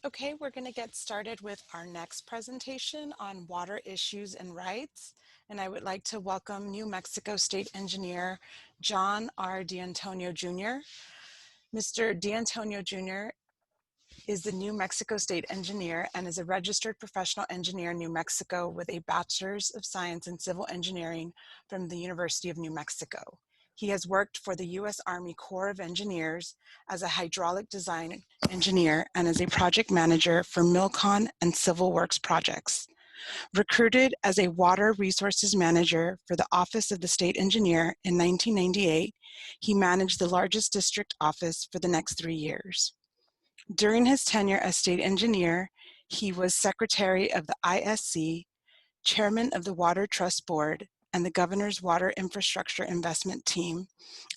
Okay, we're going to get started with our next presentation on water issues and rights. And I would like to welcome New Mexico State Engineer John R. D'Antonio Jr. Mr. D'Antonio Jr. is the New Mexico State Engineer and is a registered professional engineer in New Mexico with a Bachelor's of Science in Civil Engineering from the University of New Mexico. He has worked for the U.S. Army Corps of Engineers as a hydraulic design engineer and as a project manager for Milcon and Civil Works projects. Recruited as a water resources manager for the Office of the State Engineer in 1998, he managed the largest district office for the next 3 years. During his tenure as state engineer, he was secretary of the ISC, chairman of the Water Trust Board, and the Governor's Water Infrastructure Investment Team,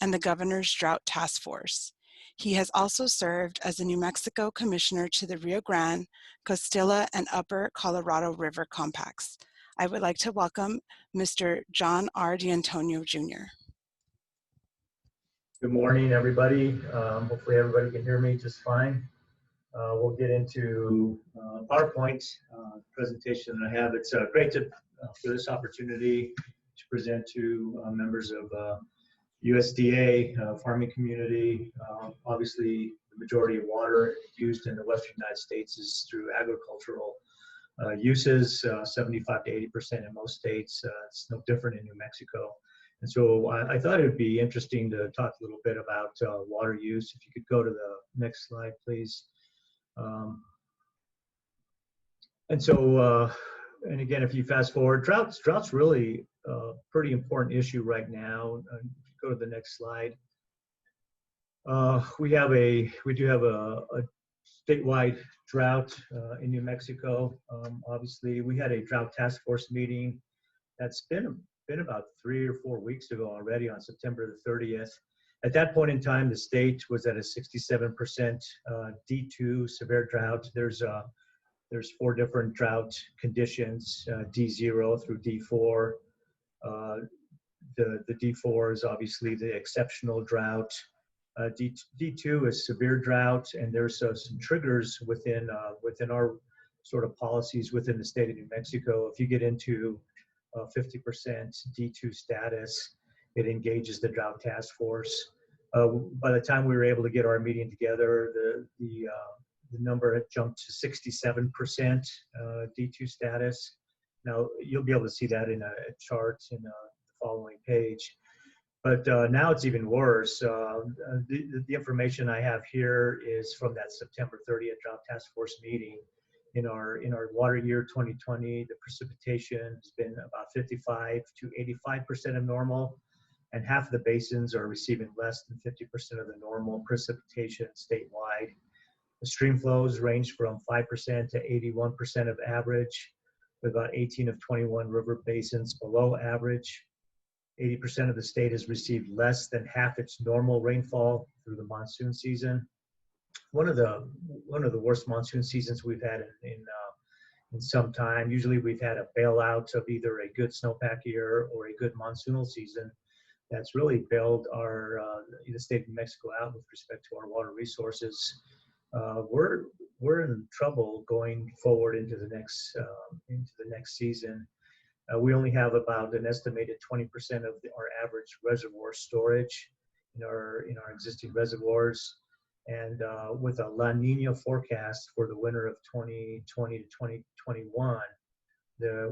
and the Governor's Drought Task Force. He has also served as the New Mexico Commissioner to the Rio Grande, Costilla, and Upper Colorado River Compacts. I would like to welcome Mr. John R. D'Antonio Jr. Good morning, everybody. Hopefully everybody can hear me just fine. We'll get into PowerPoint presentation that I have. It's great for this opportunity to present to members of USDA, farming community. Obviously, the majority of water used in the Western United States is through agricultural uses, 75 to 80% in most states. It's no different in New Mexico. And so I thought it would be interesting to talk a little bit about water use. If you could go to the next slide, please. And again, if you fast forward, drought's really a pretty important issue right now. If you go to the next slide. We do have a statewide drought in New Mexico. Obviously, we had a drought task force meeting that's been about 3 or 4 weeks ago already on September the 30th. At that point in time, the state was at a 67% D2 severe drought. There's 4 different drought conditions, D0 through D4. The D4 is obviously the exceptional drought. D2 is severe drought, and there's some triggers within our sort of policies within the state of New Mexico. If you get into 50% D2 status, it engages the drought task force. By the time we were able to get our meeting together, the number had jumped to 67% D2 status. Now you'll be able to see that in a chart in the following page. But now it's even worse. The information I have here is from that September 30th drought task force meeting. In our water year 2020, the precipitation has been about 55 to 85% of normal, and half of the basins are receiving less than 50% of the normal precipitation statewide. The stream flows range from 5% to 81% of average, with about 18 of 21 river basins below average. 80% of the state has received less than half its normal rainfall through the monsoon season. One of the worst monsoon seasons we've had in some time. Usually we've had a bailout of either a good snowpack year or a good monsoonal season that's really bailed the state of New Mexico out with respect to our water resources. We're in trouble going forward into the next season. We only have about an estimated 20% of our average reservoir storage in our existing reservoirs. And with a La Nina forecast for the winter of 2020 to 2021,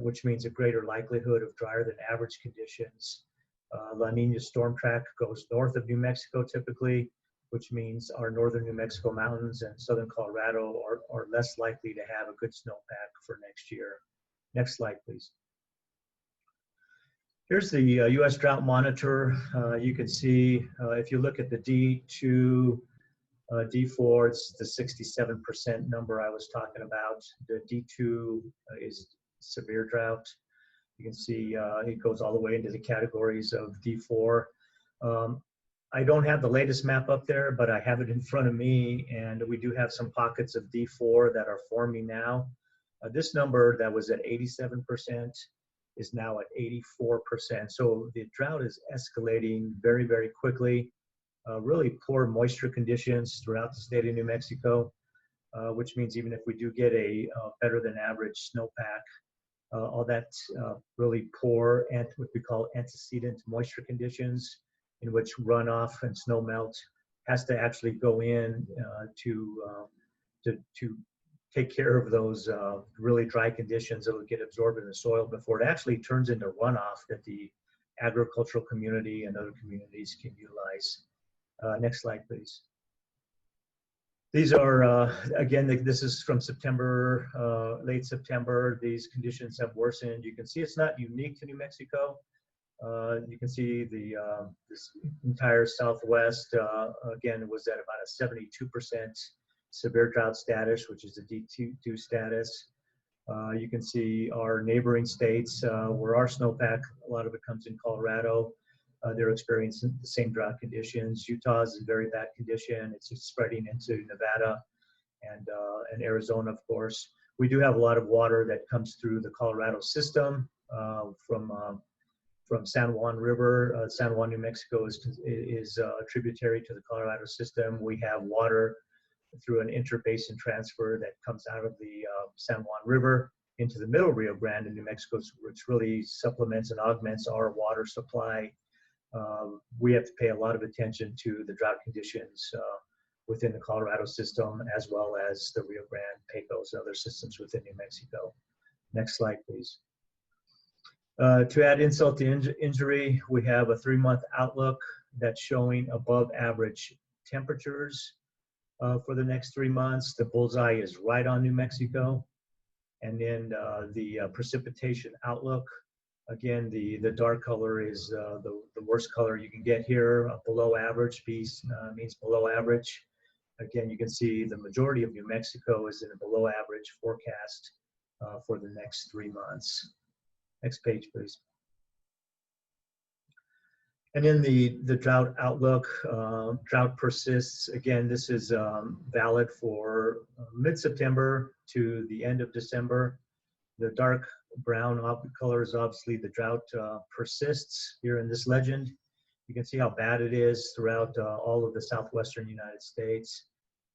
which means a greater likelihood of drier than average conditions. La Nina storm track goes north of New Mexico typically, which means our northern New Mexico mountains and southern Colorado are less likely to have a good snowpack for next year. Next slide, please. Here's the U.S. Drought Monitor. You can see if you look at the D2, D4, it's the 67% number I was talking about. The D2 is severe drought. You can see it goes all the way into the categories of D4. I don't have the latest map up there, but I have it in front of me, and we do have some pockets of D4 that are forming now. This number that was at 87% is now at 84%. So the drought is escalating very, very quickly. Really poor moisture conditions throughout the state of New Mexico. which means even if we do get a better than average snowpack, all that really poor and what we call antecedent moisture conditions, in which runoff and snow melt has to actually go in to take care of those really dry conditions that would get absorbed in the soil before it actually turns into runoff that the agricultural community and other communities can utilize. Next slide, please. These are, again, this is from September, late September. These conditions have worsened. You can see it's not unique to New Mexico. You can see this entire Southwest, again, was at about a 72% severe drought status, which is a D2 status. You can see our neighboring states where our snowpack, a lot of it comes in Colorado. They're experiencing the same drought conditions. Utah is in very bad condition. It's spreading into Nevada and Arizona, of course. We do have a lot of water that comes through the Colorado system from San Juan River. San Juan, New Mexico is a tributary to the Colorado system. We have water through an interbasin transfer that comes out of the San Juan River into the middle Rio Grande in New Mexico, which really supplements and augments our water supply. We have to pay a lot of attention to the drought conditions within the Colorado system, as well as the Rio Grande, Pecos, and other systems within New Mexico. Next slide, please. To add insult to injury, we have a 3-month outlook that's showing above average temperatures for the next 3 months. The bullseye is right on New Mexico. And then the precipitation outlook, again, the dark color is the worst color you can get here. Below average means below average. Again, you can see the majority of New Mexico is in a below average forecast for the next 3 months. Next page, please. And in the drought outlook, drought persists. Again, this is valid for mid-September to the end of December. The dark brown color is obviously the drought persists here in this legend. You can see how bad it is throughout all of the southwestern United States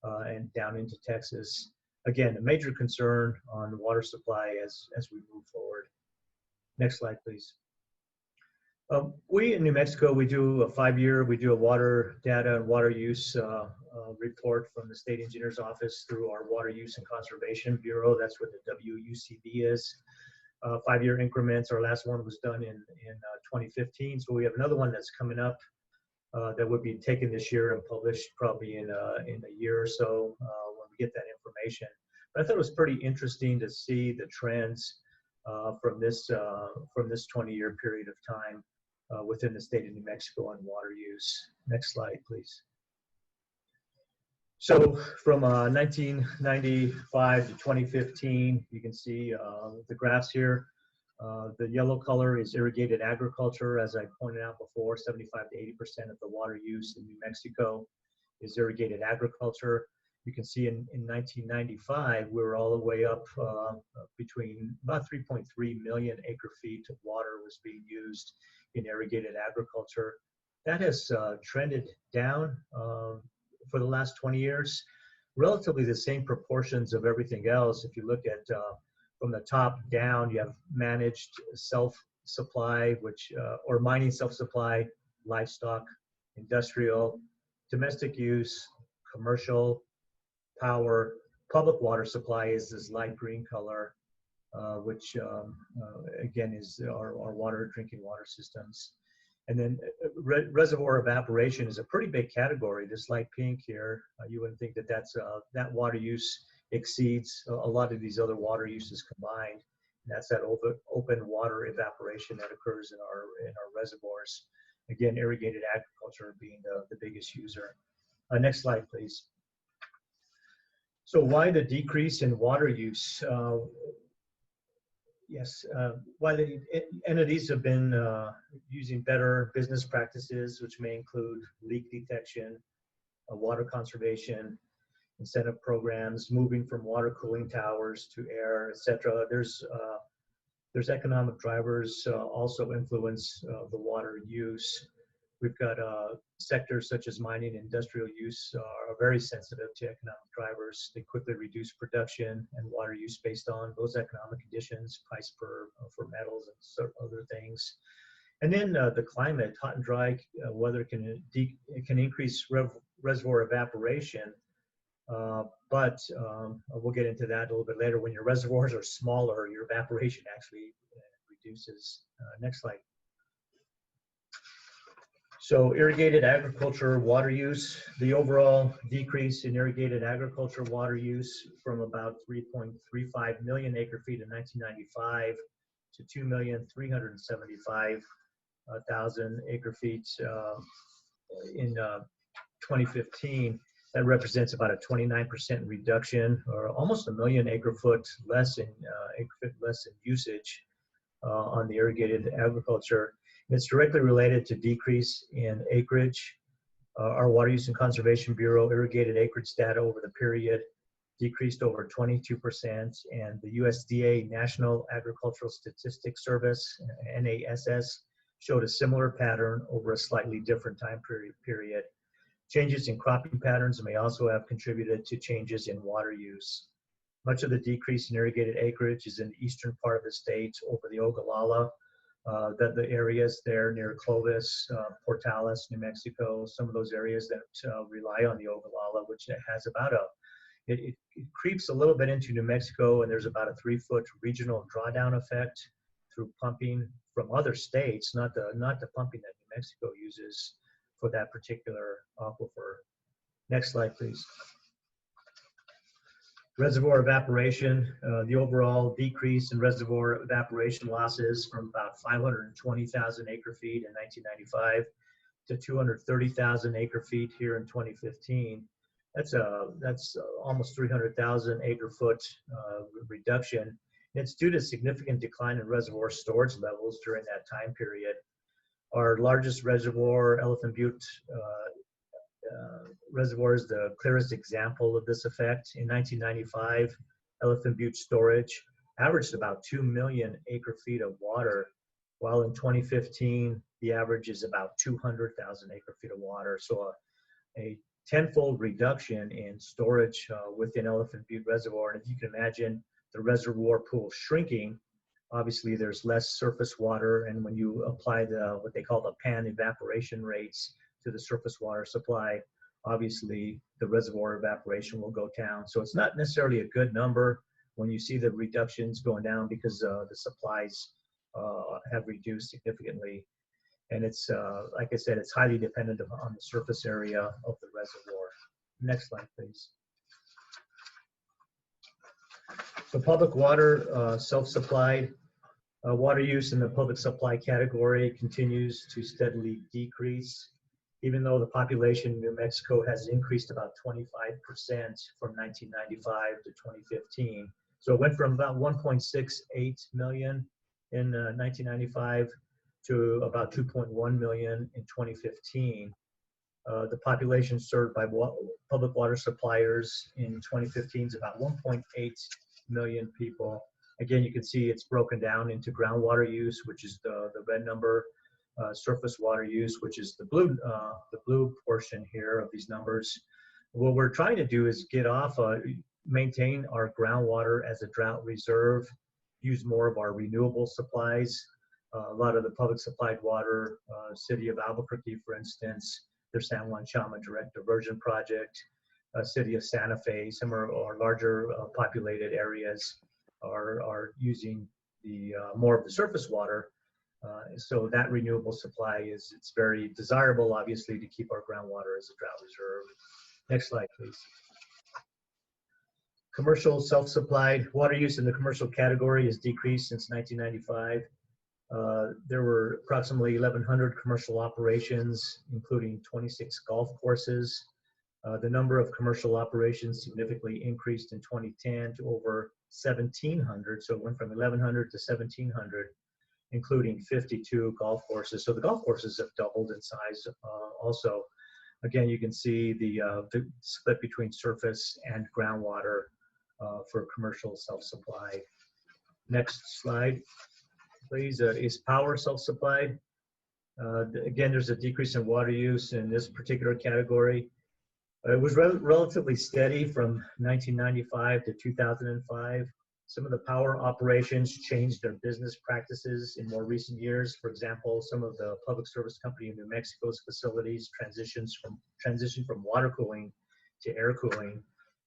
and down into Texas. Again, a major concern on water supply as we move forward. Next slide, please. We in New Mexico, we do a water data and water use report from the State Engineer's Office through our Water Use and Conservation Bureau. That's what the WUCB is. 5-year increments. Our last one was done in 2015. So we have another one that's coming up that would be taken this year and published probably in a year or so when we get that information. But I thought it was pretty interesting to see the trends from this 20-year period of time within the state of New Mexico on water use. Next slide, please. So from 1995 to 2015, you can see the graphs here. The yellow color is irrigated agriculture. As I pointed out before, 75 to 80% of the water use in New Mexico is irrigated agriculture. You can see in 1995, we were all the way up between about 3.3 million acre feet of water was being used in irrigated agriculture. That has trended down for the last 20 years, relatively the same proportions of everything else. If you look at from the top down, you have managed self-supply, or mining self-supply, livestock, industrial, domestic use, commercial, power. Public water supply is this light green color, which again is our drinking water systems. And then reservoir evaporation is a pretty big category. This light pink here, you wouldn't think that that water use exceeds a lot of these other water uses combined. And that's that open water evaporation that occurs in our reservoirs. Again, irrigated agriculture being the biggest user. Next slide, please. So why the decrease in water use? Yes, while the entities have been using better business practices, which may include leak detection, water conservation, incentive programs, moving from water cooling towers to air, etc. There's economic drivers also influence the water use. We've got sectors such as mining and industrial use are very sensitive to economic drivers. They quickly reduce production and water use based on those economic conditions, price for metals and sort of other things. And then the climate, hot and dry weather can increase reservoir evaporation, but we'll get into that a little bit later. When your reservoirs are smaller, your evaporation actually reduces. Next slide. So irrigated agriculture water use, the overall decrease in irrigated agriculture water use from about 3.35 million acre feet in 1995 to 2,375,000 acre feet in 2015. That represents about a 29% reduction, or almost a million acre foot less in usage on the irrigated agriculture. It's directly related to decrease in acreage. Our Water Use and Conservation Bureau irrigated acreage data over the period decreased over 22%, and the USDA National Agricultural Statistics Service, NASS, showed a similar pattern over a slightly different time period. Changes in cropping patterns may also have contributed to changes in water use. Much of the decrease in irrigated acreage is in the eastern part of the state over the Ogallala. The areas there near Clovis, Portales, New Mexico, some of those areas that rely on the Ogallala, which has about it creeps a little bit into New Mexico, and there's about a 3-foot regional drawdown effect through pumping from other states, not the pumping that New Mexico uses for that particular aquifer. Next slide, please. Reservoir evaporation, the overall decrease in reservoir evaporation losses from about 520,000 acre feet in 1995 to 230,000 acre feet here in 2015. That's almost 300,000 acre foot reduction. It's due to significant decline in reservoir storage levels during that time period. Our largest reservoir, Elephant Butte Reservoir, is the clearest example of this effect. In 1995, Elephant Butte storage averaged about 2 million acre feet of water, while in 2015, the average is about 200,000 acre feet of water. So a tenfold reduction in storage within Elephant Butte Reservoir. And if you can imagine the reservoir pool shrinking, obviously there's less surface water, and when you apply what they call the pan evaporation rates to the surface water supply, obviously the reservoir evaporation will go down. So it's not necessarily a good number when you see the reductions going down, because the supplies have reduced significantly. And it's, like I said, it's highly dependent on the surface area of the reservoir. Next slide, please. So public water, self-supplied. Water use in the public supply category continues to steadily decrease, even though the population in New Mexico has increased about 25% from 1995 to 2015. So it went from about 1.68 million in 1995 to about 2.1 million in 2015. The population served by public water suppliers in 2015 is about 1.8 million people. Again, you can see it's broken down into groundwater use, which is the red number, surface water use, which is the blue portion here of these numbers. What we're trying to do is get off, maintain our groundwater as a drought reserve, use more of our renewable supplies. A lot of the public supplied water, city of Albuquerque, for instance, their San Juan Chama Direct Diversion Project, city of Santa Fe, some of our larger populated areas are using the more of the surface water. So that renewable supply it's very desirable, obviously, to keep our groundwater as a drought reserve. Next slide, please. Commercial self-supplied water use in the commercial category has decreased since 1995. There were approximately 1,100 commercial operations, including 26 golf courses. The number of commercial operations significantly increased in 2010 to over 1,700. So it went from 1,100 to 1,700, including 52 golf courses. So the golf courses have doubled in size also. Again, you can see the split between surface and groundwater for commercial self-supply. Next slide, please. Is power self-supplied? Again, there's a decrease in water use in this particular category. It was relatively steady from 1995 to 2005. Some of the power operations changed their business practices in more recent years. For example, some of the Public Service Company of New Mexico's facilities transitioned from water cooling to air cooling,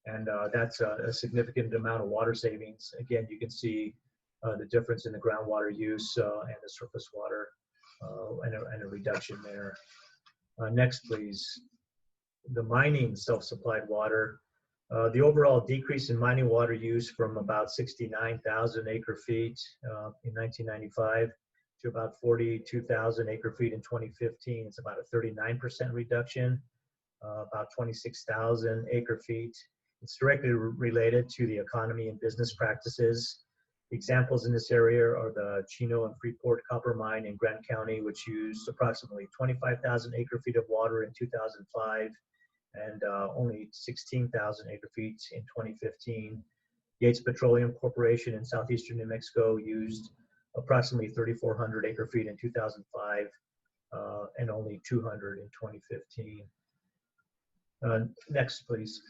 and that's a significant amount of water savings. Again, you can see the difference in the groundwater use and the surface water, and a reduction there. Next, please. The mining self-supplied water. The overall decrease in mining water use from about 69,000 acre-feet in 1995 to about 42,000 acre-feet in 2015. It's about a 39% reduction, about 26,000 acre-feet. It's directly related to the economy and business practices. Examples in this area are the Chino and Freeport copper mine in Grant County, which used approximately 25,000 acre-feet of water in 2005 and only 16,000 acre-feet in 2015. Yates Petroleum Corporation in southeastern New Mexico used approximately 3,400 acre-feet in 2005 and only 200 in 2015. Next, please.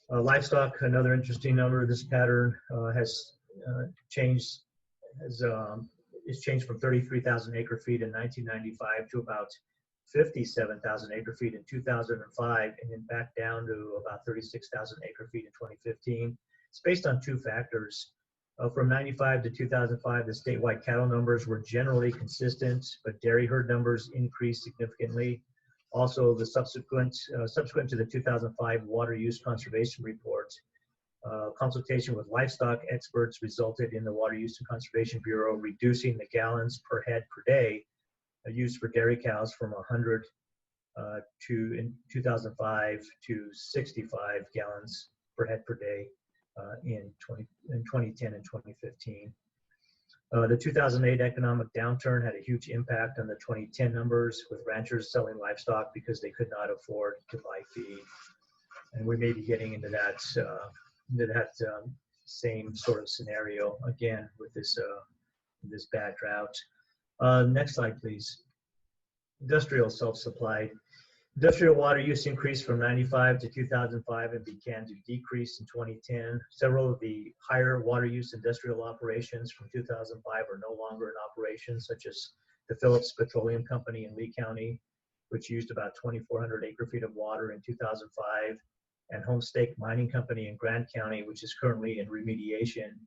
Livestock, another interesting number. This pattern has changed from 33,000 acre-feet in 1995 to about 57,000 acre-feet in 2005, and then back down to about 36,000 acre-feet in 2015. It's based on two factors. From 95 to 2005, the statewide cattle numbers were generally consistent, but dairy herd numbers increased significantly. Also, the subsequent to the 2005 water use conservation report, consultation with livestock experts resulted in the Water Use and Conservation Bureau reducing the gallons per head per day used for dairy cows from 100 in 2005 to 65 gallons per head per day in 2010 and 2015. The 2008 economic downturn had a huge impact on the 2010 numbers, with ranchers selling livestock because they could not afford to buy feed. And we may be getting into that same sort of scenario again with this bad drought. Next slide, please. Industrial self-supplied. Industrial water use increased from 95 to 2005 and began to decrease in 2010. Several of the higher water use industrial operations from 2005 are no longer in operation, such as the Phillips Petroleum Company in Lee County, which used about 2,400 acre-feet of water in 2005, and Homestake Mining Company in Grant County, which is currently in remediation.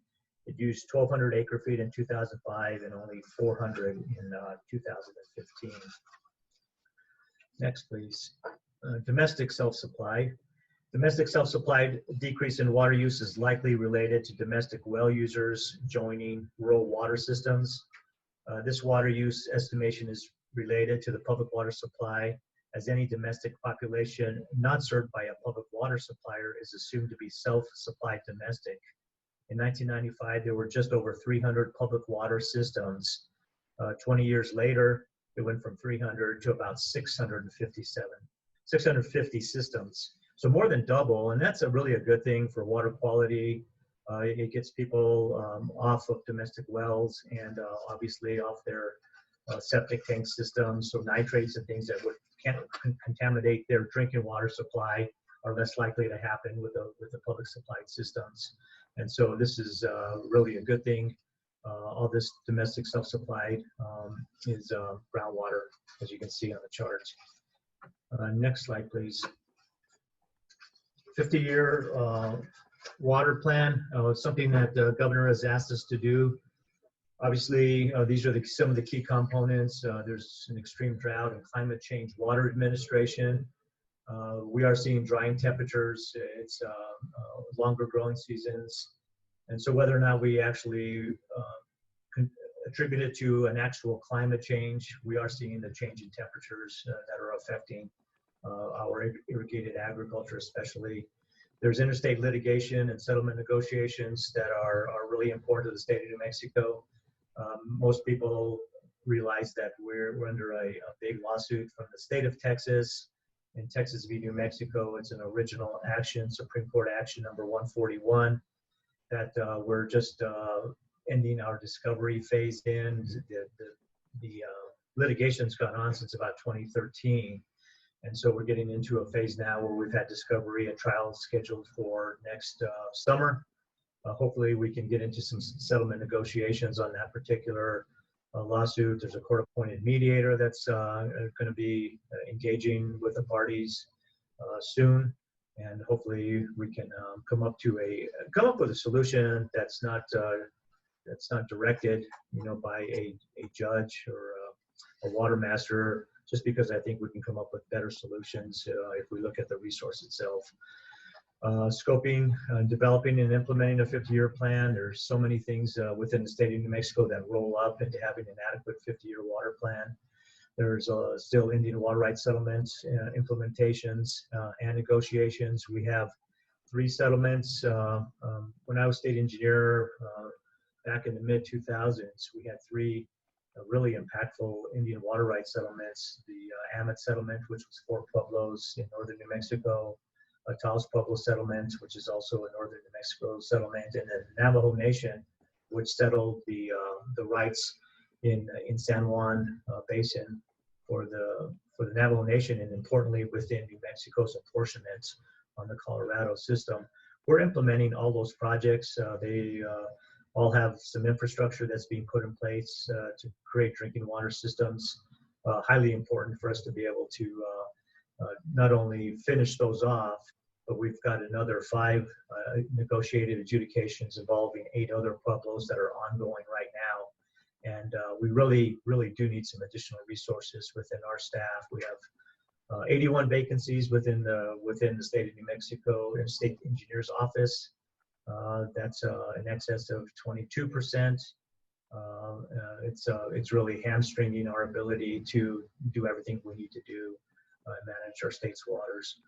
It used 1,200 acre-feet in 2005 and only 400 in 2015. Next, please. Domestic self-supply. Domestic self-supplied decrease in water use is likely related to domestic well users joining rural water systems. This water use estimation is related to the public water supply, as any domestic population not served by a public water supplier is assumed to be self-supplied domestic. In 1995, there were just over 300 public water systems. 20 years later, it went from 300 to about 650 systems. So more than double, and that's really a good thing for water quality. It gets people off of domestic wells and obviously off their septic tank systems. So nitrates and things that would contaminate their drinking water supply are less likely to happen with the public supplied systems. And so this is really a good thing. All this domestic self-supplied is groundwater, as you can see on the chart. Next slide, please. 50-year water plan, something that the governor has asked us to do. Obviously, these are some of the key components. There's an extreme drought and climate change water administration. We are seeing drying temperatures. It's longer growing seasons. And so whether or not we actually attribute it to an actual climate change, we are seeing the change in temperatures that are affecting our irrigated agriculture especially. There's interstate litigation and settlement negotiations that are really important to the state of New Mexico. Most people realize that we're under a big lawsuit from the state of Texas. In Texas v. New Mexico, it's an original action, Supreme Court action number 141, that we're just ending our discovery phase in. The litigation's gone on since about 2013. And so we're getting into a phase now where we've had discovery and trials scheduled for next summer. Hopefully we can get into some settlement negotiations on that particular lawsuit. There's a court-appointed mediator that's going to be engaging with the parties soon, and hopefully we can come up with a solution that's not directed, by a judge or a water master. Just because I think we can come up with better solutions if we look at the resource itself. Scoping, developing and implementing a 50-year plan. There's so many things within the state of New Mexico that roll up into having an adequate 50-year water plan. There's still Indian water rights settlements, implementations, and negotiations. We have 3 settlements. When I was state engineer back in the mid-2000s, we had 3 really impactful Indian water rights settlements. The Amet settlement, which was 4 pueblos in northern New Mexico, a Taos Pueblo settlement, which is also a northern New Mexico settlement, and then the Navajo Nation, which settled the rights in San Juan Basin for the Navajo Nation, and importantly within New Mexico's apportionment on the Colorado system. We're implementing all those projects. They all have some infrastructure that's being put in place to create drinking water systems. Highly important for us to be able to not only finish those off, but we've got another 5 negotiated adjudications involving 8 other pueblos that are ongoing right now. And we really do need some additional resources within our staff. We have 81 vacancies within the state of New Mexico in state engineer's office. That's in excess of 22%. It's really hamstringing our ability to do everything we need to do and manage our state's waters.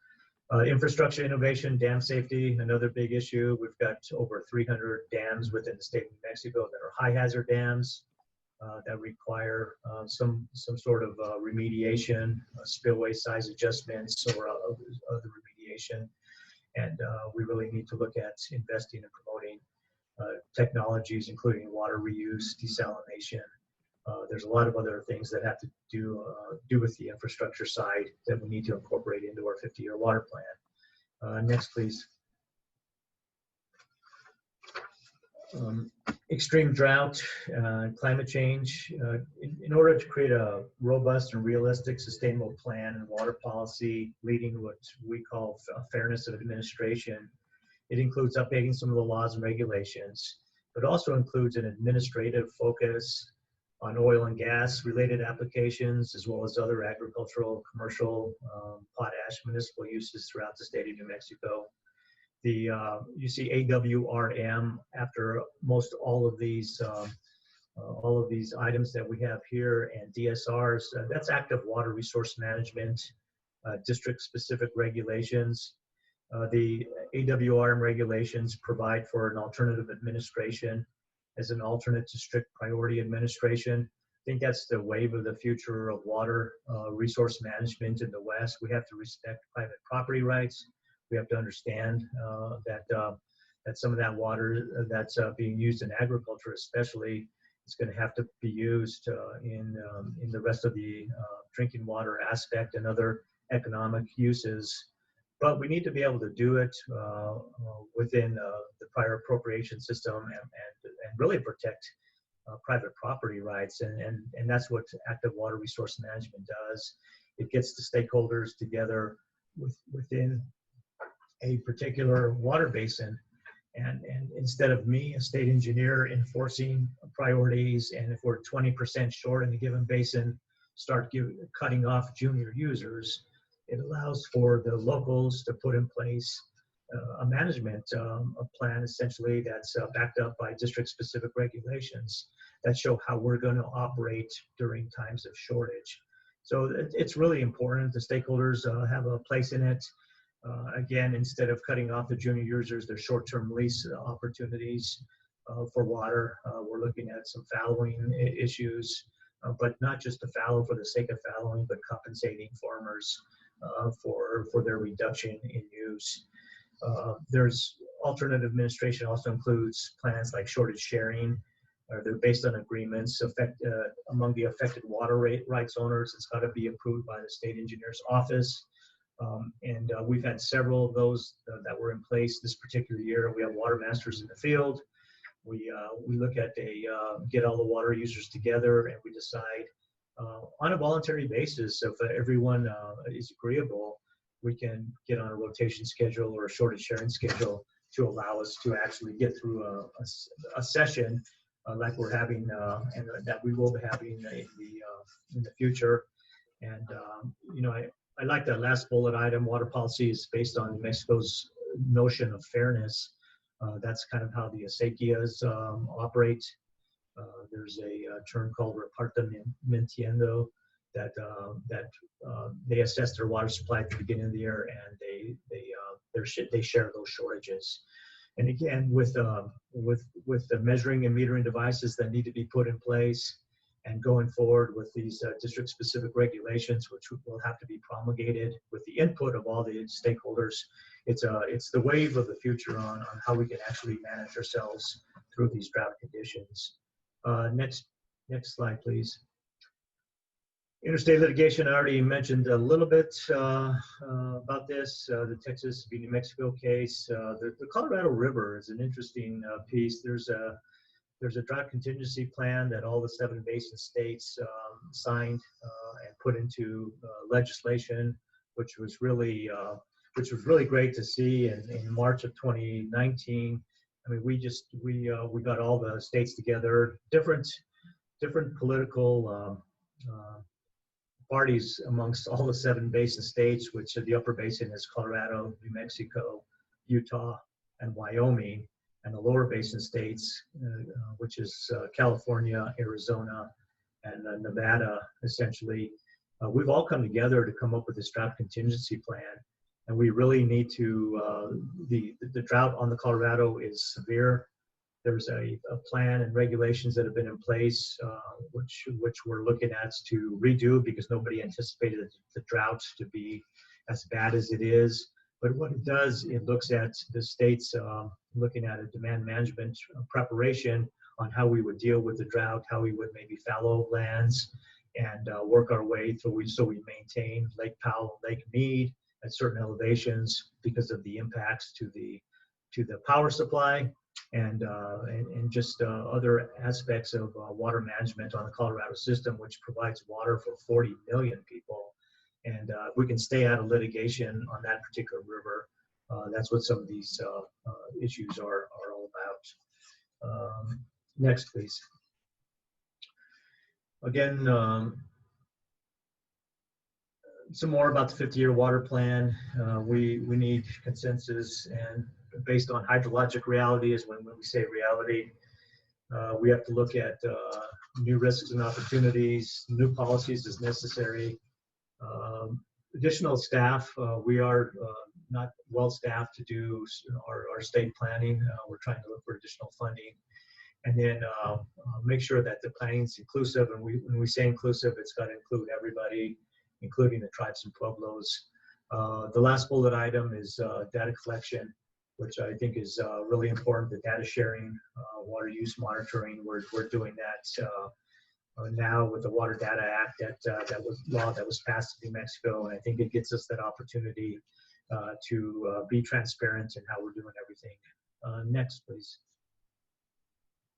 Infrastructure innovation, dam safety, another big issue. We've got over 300 dams within the state of New Mexico that are high hazard dams that require some sort of remediation, spillway size adjustments, or other remediation. And we really need to look at investing and promoting technologies, including water reuse, desalination. There's a lot of other things that have to do with the infrastructure side that we need to incorporate into our 50-year water plan. Next, please. Extreme drought, climate change. In order to create a robust and realistic sustainable plan and water policy leading to what we call fairness of administration, it includes updating some of the laws and regulations, but also includes an administrative focus on oil and gas related applications, as well as other agricultural, commercial, potash, municipal uses throughout the state of New Mexico. You see AWRM after most all of these items that we have here, and DSRs, that's active water resource management, district-specific regulations. The AWRM regulations provide for an alternative administration as an alternate to strict priority administration. I think that's the wave of the future of water resource management in the West. We have to respect private property rights. We have to understand that some of that water that's being used in agriculture, especially, is going to have to be used in the rest of the drinking water aspect and other economic uses. But we need to be able to do it within the prior appropriation system and really protect private property rights. And that's what active water resource management does. It gets the stakeholders together within a particular water basin. And instead of me, a state engineer, enforcing priorities, and if we're 20% short in a given basin, start cutting off junior users, it allows for the locals to put in place a management plan, essentially, that's backed up by district-specific regulations that show how we're going to operate during times of shortage. So it's really important. The stakeholders have a place in it. Again, instead of cutting off the junior users, there's short-term lease opportunities for water. We're looking at some fallowing issues, but not just to fallow for the sake of fallowing, but compensating farmers for their reduction in use. There's alternate administration also includes plans like shortage sharing. they're based on agreements among the affected water rights owners. It's got to be approved by the state engineer's office. And we've had several of those that were in place this particular year. We have water masters in the field. We look at get all the water users together, and we decide on a voluntary basis, if everyone is agreeable, we can get on a rotation schedule or a shorted sharing schedule to allow us to actually get through a session like we're having and that we will be having in the future. And I like that last bullet item. Water policy is based on New Mexico's notion of fairness. That's kind of how the acequias operate. There's a term called repartimiento that they assess their water supply at the beginning of the year, and they share those shortages. And again, with the measuring and metering devices that need to be put in place, and going forward with these district-specific regulations, which will have to be promulgated with the input of all the stakeholders, it's the wave of the future on how we can actually manage ourselves through these drought conditions. Next slide, please. Interstate litigation, I already mentioned a little bit about this, the Texas v. New Mexico case. The Colorado River is an interesting piece. There's a drought contingency plan that all the 7 basin states signed and put into legislation, which was really great to see. In March of 2019, I mean, we got all the states together, different political parties amongst all the 7 basin states, which the upper basin is Colorado, New Mexico, Utah, and Wyoming, and the lower basin states, which is California, Arizona, and Nevada, essentially. We've all come together to come up with this drought contingency plan, and we really need to, the drought on the Colorado is severe. There's a plan and regulations that have been in place, which we're looking at to redo, because nobody anticipated the drought to be as bad as it is. But what it does, it looks at the states looking at a demand management preparation on how we would deal with the drought, how we would maybe fallow lands and work our way through so we maintain Lake Powell, Lake Mead at certain elevations because of the impacts to the power supply and just other aspects of water management on the Colorado system, which provides water for 40 million people. And if we can stay out of litigation on that particular river, that's what some of these issues are all about. Next, please. Again, some more about the 50-year water plan. We need consensus, and based on hydrologic reality is when we say reality. We have to look at new risks and opportunities, new policies as necessary. Additional staff, we are not well staffed to do our state planning. We're trying to look for additional funding, and then make sure that the planning is inclusive. And when we say inclusive, it's got to include everybody, including the tribes and pueblos. The last bullet item is data collection, which I think is really important. The data sharing, water use monitoring, we're doing that now with the Water Data Act that was passed in New Mexico, and I think it gives us that opportunity to be transparent in how we're doing everything. Next, please.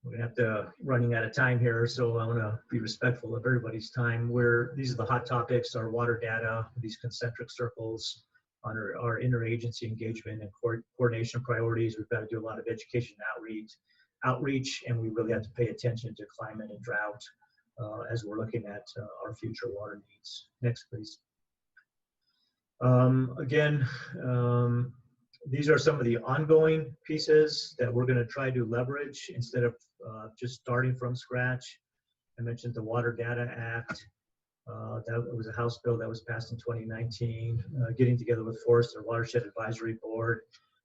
We're gonna have to running out of time here, so I want to be respectful of everybody's time. These are the hot topics: our water data, these concentric circles, on our interagency engagement and coordination priorities. We've got to do a lot of education outreach, and we really have to pay attention to climate and drought as we're looking at our future water needs. Next, please. Again, these are some of the ongoing pieces that we're going to try to leverage instead of just starting from scratch. I mentioned the Water Data Act. That was a House bill that was passed in 2019. Getting together with Forest and Watershed Advisory Board.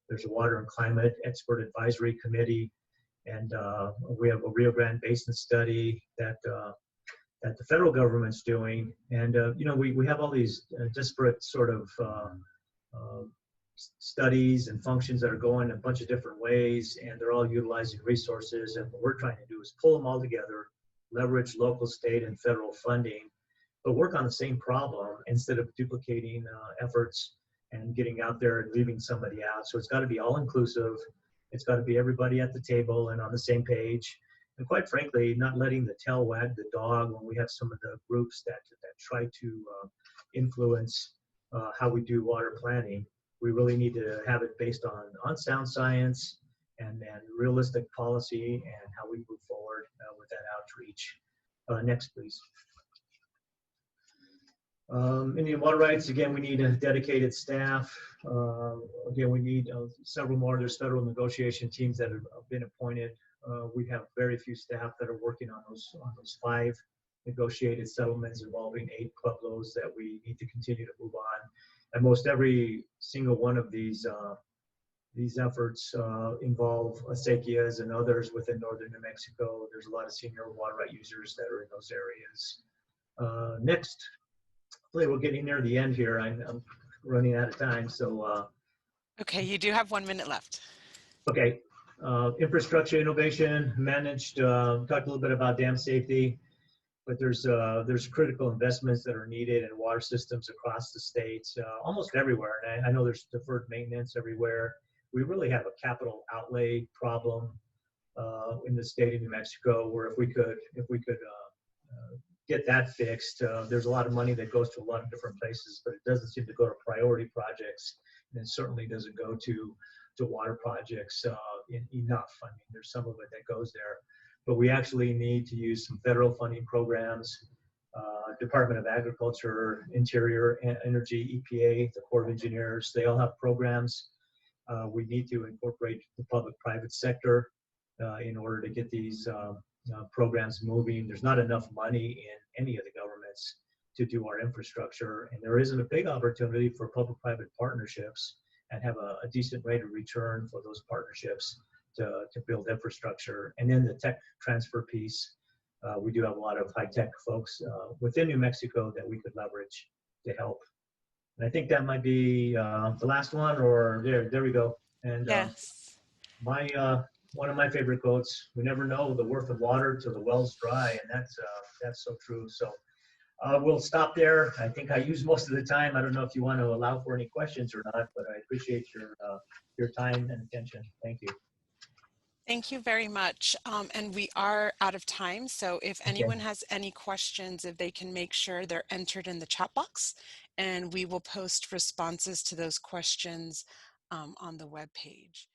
There's a Water and Climate Expert Advisory Committee, and we have a Rio Grande Basin study that the federal government's doing. And we have all these disparate sort of studies and functions that are going a bunch of different ways, and they're all utilizing resources. And what we're trying to do is pull them all together, leverage local, state, and federal funding, but work on the same problem instead of duplicating efforts and getting out there and leaving somebody out. So it's got to be all inclusive. It's got to be everybody at the table and on the same page. And quite frankly, not letting the tail wag the dog when we have some of the groups that try to influence how we do water planning. We really need to have it based on sound science and realistic policy and how we move forward with that outreach. Next, please. Indian water rights, again, we need a dedicated staff. Again, we need several more. There's federal negotiation teams that have been appointed. We have very few staff that are working on those 5 negotiated settlements involving 8 pueblos that we need to continue to move on. And most every single one of these efforts involve acequias and others within northern New Mexico. There's a lot of senior water right users that are in those areas. Next. We're getting near the end here. I'm running out of time. So. Okay, you do have 1 minute left. Okay. Infrastructure innovation managed. Talked a little bit about dam safety, but there's critical investments that are needed in water systems across the states, almost everywhere. And I know there's deferred maintenance everywhere. We really have a capital outlay problem in the state of New Mexico, where if we could get that fixed. There's a lot of money that goes to a lot of different places, but it doesn't seem to go to priority projects, and it certainly doesn't go to water projects enough. I mean, there's some of it that goes there, but we actually need to use some federal funding programs. Department of Agriculture, Interior, Energy, EPA, the Corps of Engineers, they all have programs. We need to incorporate the public-private sector in order to get these programs moving. There's not enough money in any of the governments to do our infrastructure, and there isn't a big opportunity for public-private partnerships and have a decent rate of return for those partnerships to build infrastructure. And then the tech transfer piece, we do have a lot of high-tech folks within New Mexico that we could leverage to help. And I think that might be the last one, or there we go. And yes. One of my favorite quotes: "We never know the worth of water till the well's dry," and that's so true. So we'll stop there. I think I used most of the time. I don't know if you want to allow for any questions or not, but I appreciate your time and attention. Thank you. Thank you very much. And we are out of time. So if anyone has any questions, if they can make sure they're entered in the chat box, and we will post responses to those questions on the web page.